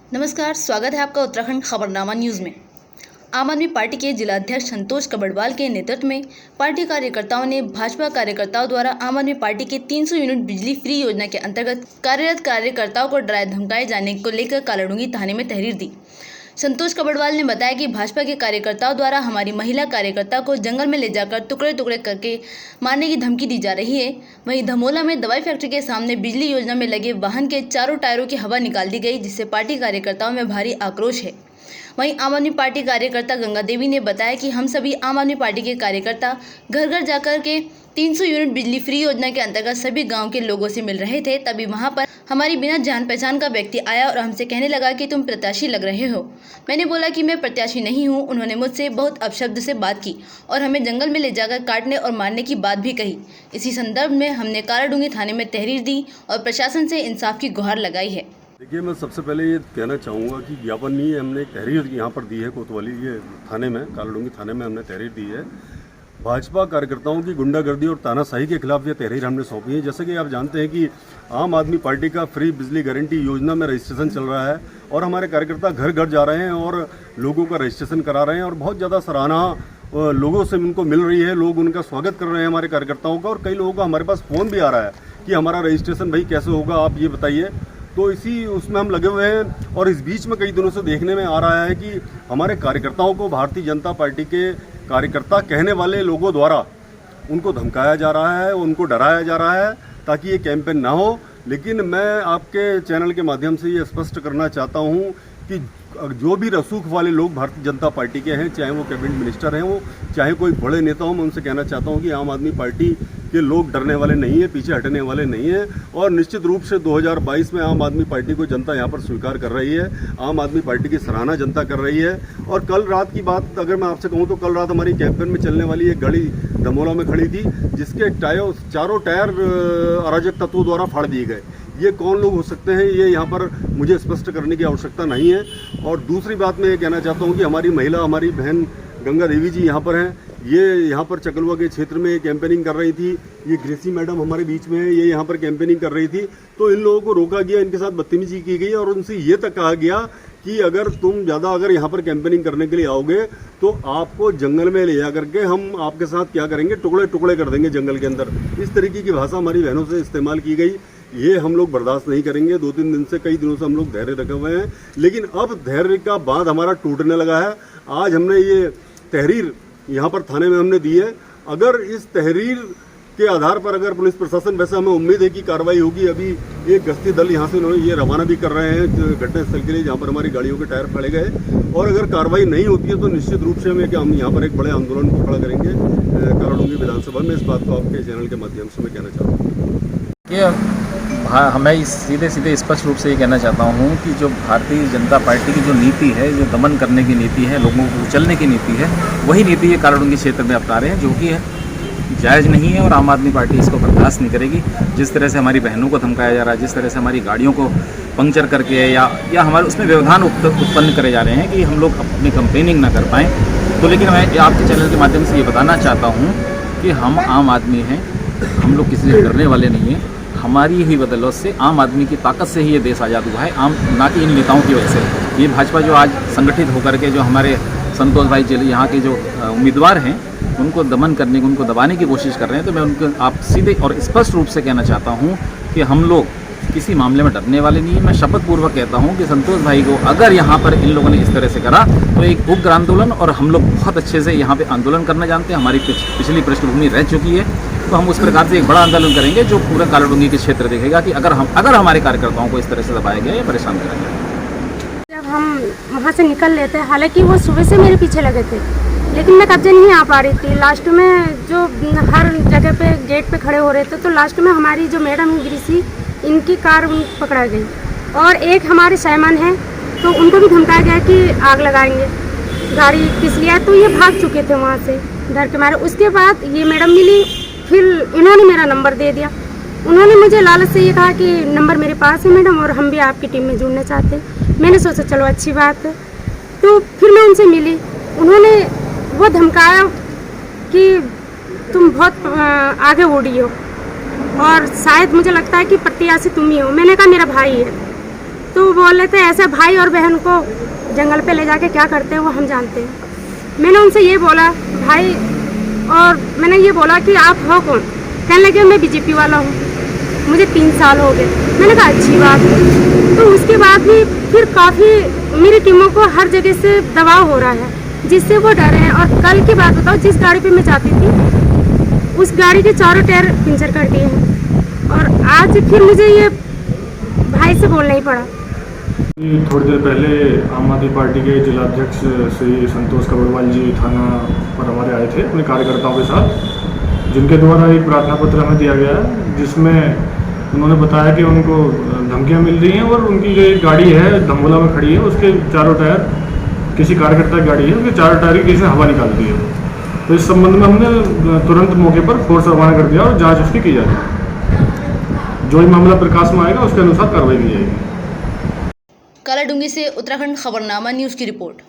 नमस्कार, स्वागत है आपका उत्तराखंड खबरनामा न्यूज़ में। आम आदमी पार्टी के जिला अध्यक्ष संतोष कबड़वाल के नेतृत्व में पार्टी कार्यकर्ताओं ने भाजपा कार्यकर्ताओं द्वारा आम आदमी पार्टी के 300 यूनिट बिजली फ्री योजना के अंतर्गत कार्यरत कार्यकर्ताओं को डराए धमकाए जाने को लेकर कालाडूंगी थाने में तहरीर दी। संतोष कबड़वाल ने बताया कि भाजपा के कार्यकर्ताओं द्वारा हमारी महिला कार्यकर्ता को जंगल में ले जाकर टुकड़े टुकड़े करके मारने की धमकी दी जा रही है। वहीं धमोला में दवाई फैक्ट्री के सामने बिजली योजना में लगे वाहन के चारों टायरों की हवा निकाल दी गई, जिससे पार्टी कार्यकर्ताओं में भारी आक्रोश है। वहीं आम आदमी पार्टी कार्यकर्ता गंगा देवी ने बताया कि हम सभी आम आदमी पार्टी के कार्यकर्ता घर घर जाकर के 300 यूनिट बिजली फ्री योजना के अंतर्गत सभी गांव के लोगों से मिल रहे थे। तभी वहां पर हमारी बिना जान पहचान का व्यक्ति आया और हमसे कहने लगा कि तुम प्रत्याशी लग रहे हो। मैंने बोला कि मैं प्रत्याशी नहीं हूं। उन्होंने मुझसे बहुत अपशब्द से बात की और हमें जंगल में ले जाकर काटने और मारने की बात भी कही। इसी संदर्भ में हमने कालाडूंगी थाने में तहरीर दी और प्रशासन से इंसाफ की गुहार लगाई है। देखिए, मैं सबसे पहले ये कहना चाहूँगा कि ज्ञापन नहीं है, हमने एक तहरीर यहाँ पर दी है कोतवाली ये थाने में, कालाडूंगी थाने में हमने तहरीर दी है। भाजपा कार्यकर्ताओं की गुंडागर्दी और तानाशाही के खिलाफ ये तहरीर हमने सौंपी है। जैसे कि आप जानते हैं कि आम आदमी पार्टी का फ्री बिजली गारंटी योजना में रजिस्ट्रेशन चल रहा है और हमारे कार्यकर्ता घर घर जा रहे हैं और लोगों का रजिस्ट्रेशन करा रहे हैं और बहुत ज़्यादा सराहना लोगों से उनको मिल रही है। लोग उनका स्वागत कर रहे हैं हमारे कार्यकर्ताओं का और कई लोगों का हमारे पास फ़ोन भी आ रहा है कि हमारा रजिस्ट्रेशन भाई कैसे होगा, आप ये बताइए। तो इसी उसमें हम लगे हुए हैं और इस बीच में कई दिनों से देखने में आ रहा है कि हमारे कार्यकर्ताओं को भारतीय जनता पार्टी के कार्यकर्ता कहने वाले लोगों द्वारा उनको धमकाया जा रहा है, उनको डराया जा रहा है ताकि ये कैंपेन ना हो। लेकिन मैं आपके चैनल के माध्यम से ये स्पष्ट करना चाहता हूँ कि जो भी रसूख वाले लोग भारतीय जनता पार्टी के हैं, चाहे वो कैबिनेट मिनिस्टर हैं, वो चाहे कोई बड़े नेता हो, मैं उनसे कहना चाहता हूँ कि आम आदमी पार्टी के लोग डरने वाले नहीं है, पीछे हटने वाले नहीं है। और निश्चित रूप से 2022 में आम आदमी पार्टी को जनता यहाँ पर स्वीकार कर रही है, आम आदमी पार्टी की सराहना जनता कर रही है। और कल रात की बात अगर मैं आपसे कहूँ तो कल रात हमारी कैंपेन में चलने वाली एक गाड़ी धमोला में खड़ी थी जिसके चारों टायर अराजक तत्वों द्वारा फाड़ दिए गए। ये कौन लोग हो सकते हैं, ये यहाँ पर मुझे स्पष्ट करने की आवश्यकता नहीं है। और दूसरी बात मैं ये कहना चाहता हूँ कि हमारी महिला, हमारी बहन गंगा देवी जी यहाँ पर हैं। ये यहाँ पर चकलवा के क्षेत्र में कैंपेनिंग कर रही थी। ये ग्रेसी मैडम हमारे बीच में है, ये यहाँ पर कैंपेनिंग कर रही थी। तो इन लोगों को रोका गया, इनके साथ बदतमीजी की गई और उनसे ये तक कहा गया कि अगर तुम ज़्यादा यहाँ पर कैंपेनिंग करने के लिए आओगे तो आपको जंगल में ले जा करके हम आपके साथ क्या करेंगे, टुकड़े टुकड़े कर देंगे जंगल के अंदर। इस तरीके की भाषा हमारी बहनों से इस्तेमाल की गई। ये हम लोग बर्दाश्त नहीं करेंगे। 2-3 दिन से, कई दिनों से हम लोग धैर्य रखे हुए हैं, लेकिन अब धैर्य का बांध हमारा टूटने लगा है। आज हमने ये तहरीर यहाँ पर थाने में हमने दी है। अगर इस तहरीर के आधार पर अगर पुलिस प्रशासन, वैसे हमें उम्मीद है कि कार्रवाई होगी। अभी एक गश्ती दल यहाँ से उन्होंने ये रवाना भी कर रहे हैं घटनास्थल के लिए जहाँ पर हमारी गाड़ियों के टायर फाड़े गए। और अगर कार्रवाई नहीं होती है तो निश्चित रूप से हम यहाँ पर एक बड़े आंदोलन को खड़ा करेंगे कालाडूंगी विधानसभा में। इस बात को आपके चैनल के माध्यम से मैं कहना चाहता हूँ। मैं सीधे स्पष्ट रूप से ये कहना चाहता हूँ कि जो भारतीय जनता पार्टी की जो नीति है, जो दमन करने की नीति है, लोगों को कुचलने की नीति है, वही नीति ये कालाडूंगी क्षेत्र में अपना रहे हैं, जो कि जायज़ नहीं है और आम आदमी पार्टी इसको बर्दाश्त नहीं करेगी। जिस तरह से हमारी बहनों को धमकाया जा रहा है, जिस तरह से हमारी गाड़ियों को पंक्चर करके या हमारे उसमें व्यवधान उत्पन्न करे जा रहे हैं कि हम लोग अपनी कंपेनिंग ना कर पाएँ। तो लेकिन मैं आपके चैनल के माध्यम से ये बताना चाहता हूँ कि हम आम आदमी हैं, हम लोग किसी से डरने वाले नहीं हैं। हमारी ही बदौलत से, आम आदमी की ताकत से ही ये देश आज़ाद हुआ है, ना कि इन नेताओं की वजह से। ये भाजपा जो आज संगठित होकर के जो हमारे संतोष भाई जी यहाँ के जो उम्मीदवार हैं उनको दमन करने की, उनको दबाने की कोशिश कर रहे हैं, तो मैं उनको आप सीधे और स्पष्ट रूप से कहना चाहता हूँ कि हम लोग किसी मामले में डरने वाले नहीं है। मैं शपथ पूर्वक कहता हूँ कि संतोष भाई को अगर यहाँ पर इन लोगों ने इस तरह से करा तो एक उग्र आंदोलन, और हम लोग बहुत अच्छे से यहाँ पे आंदोलन करना जानते हैं, हमारी पिछली पृष्ठभूमि रह चुकी है, तो हम उस प्रकार से एक बड़ा आंदोलन करेंगे जो पूरा कालाडूंगी के क्षेत्र देखेगा कि अगर हमारे कार्यकर्ताओं को इस तरह से दबाया गया या परेशान किया गया। जब हम वहाँ से निकल लेते, हालांकि वो सुबह से मेरे पीछे लगे थे, लेकिन मैं कब्जे नहीं आ पा रही थी। लास्ट में जो हर जगह पे गेट पे खड़े हो रहे थे, तो लास्ट में हमारी जो मैडम है ग्रीसी, इनकी कार पकड़ा गई और एक हमारे सामान है तो उनको भी धमकाया गया कि आग लगाएंगे, गाड़ी किस लिया, तो ये भाग चुके थे वहाँ से डर के मारे। उसके बाद ये मैडम मिली, फिर इन्होंने मेरा नंबर दे दिया। उन्होंने मुझे लालच से ये कहा कि नंबर मेरे पास है मैडम और हम भी आपकी टीम में जुड़ना चाहते हैं। मैंने सोचा चलो अच्छी बात है, तो फिर मैं उनसे मिली। उन्होंने वो धमकाया कि तुम बहुत आगे उड़ी हो और शायद मुझे लगता है कि प्रत्याशी तुम ही हो। मैंने कहा मेरा भाई है। तो वो बोल रहे थे ऐसे भाई और बहन को जंगल पे ले जाके क्या करते हैं वो हम जानते हैं। मैंने उनसे ये बोला भाई, और मैंने ये बोला कि आप हो कौन? कहने लगे मैं बीजेपी वाला हूँ, मुझे 3 साल हो गए। मैंने कहा अच्छी बात है। तो उसके बाद भी फिर काफ़ी मेरी टीमों को हर जगह से दबाव हो रहा है, जिससे वो डरे हैं। और कल की बात बताओ, जिस गाड़ी पे मैं जाती थी उस गाड़ी के चारों टायर पंचर कर दिए हैं, और आज फिर मुझे ये भाई से बोलना ही पड़ा। थोड़ी देर पहले आम आदमी पार्टी के जिलाध्यक्ष श्री संतोष कबड़वाल जी थाना पर हमारे आए थे अपने कार्यकर्ताओं के साथ, जिनके द्वारा एक प्रार्थना पत्र हमें दिया गया है, जिसमें उन्होंने बताया कि उनको धमकियां मिल रही हैं और उनकी जो एक गाड़ी है धमोला में खड़ी है, उसके चारों टायर, किसी कार्यकर्ता की गाड़ी है, उसके चारों टायर की किसी ने हवा निकाल दी है। तो इस संबंध में हमने तुरंत मौके पर फोर्स रवाना कर दिया और जाँच उसकी की जा रही है। जो ही मामला प्रकाश में आएगा उसके अनुसार कार्रवाई की जाएगी। कालाडूंगी से उत्तराखंड खबरनामा न्यूज़ की रिपोर्ट।